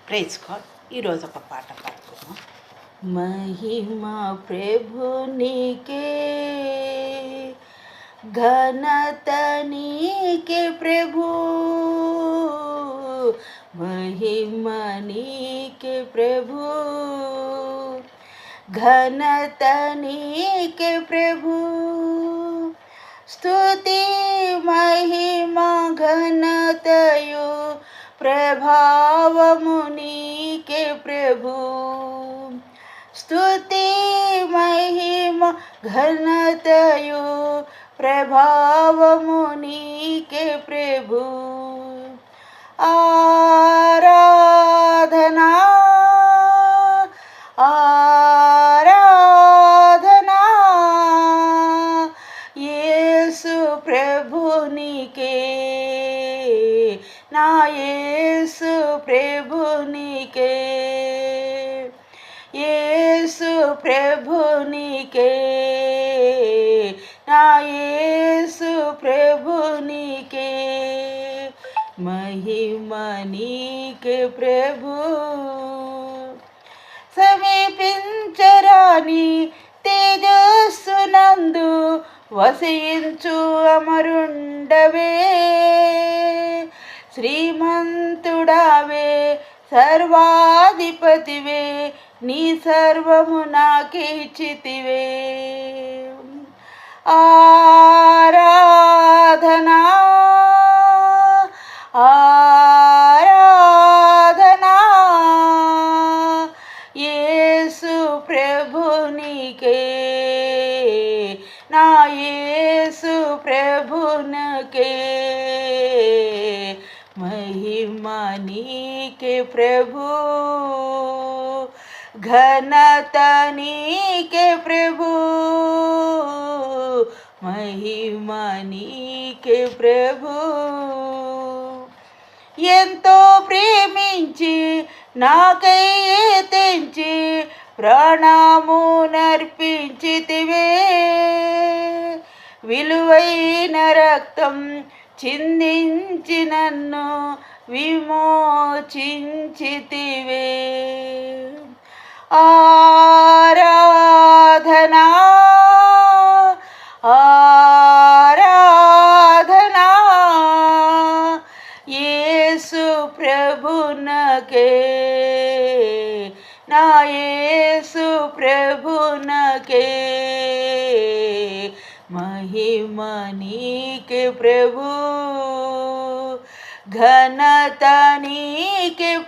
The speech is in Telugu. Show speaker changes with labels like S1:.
S1: Praise God. ఈరోజు ఒక పాట పాడుకున్నాం. మహిమా ప్రభునికే, ఘనత నీకే ప్రభు, మహిమ నీకే ప్రభు, ఘనత నీకే ప్రభు, స్తుతి మహిమ ఘనతయు ప్రభావము నీకే ప్రభు, స్తుతి మహిమ ఘనతయు ప్రభావము నీకే ప్రభు, ఆరాధనా ఆరాధనా యేసు ప్రభునికే, నా యేసు ప్రభునికే, యేసు ప్రభునికే, నా యేసు ప్రభునికే, మహిమ నీకే ప్రభు, సమీపించరాని తేజస్సునందు వసించు అమరుండవే, శ్రీమంతుడావే సర్వాధిపతివే, నీ సర్వము నాకిచ్చితివే, ఆరాధనా ఆరాధనా యేసు ప్రభునికే, నా యేసు ప్రభునికే, మహిమ నీకే ప్రభు, ఘనత నీకే ప్రభు, మహిమ నీకే ప్రభు, ఎంతో ప్రేమించి నాకై తెంచి ప్రాణము నర్పించితివే, విలువైన రక్తం చిందించి నన్ను విమోచించితివే, ఆరాధనా ఆరాధనా యేసు ప్రభునకే, నా యేసు ప్రభునకే, మహిమ నీకే ప్రభు, ఘనత నీకే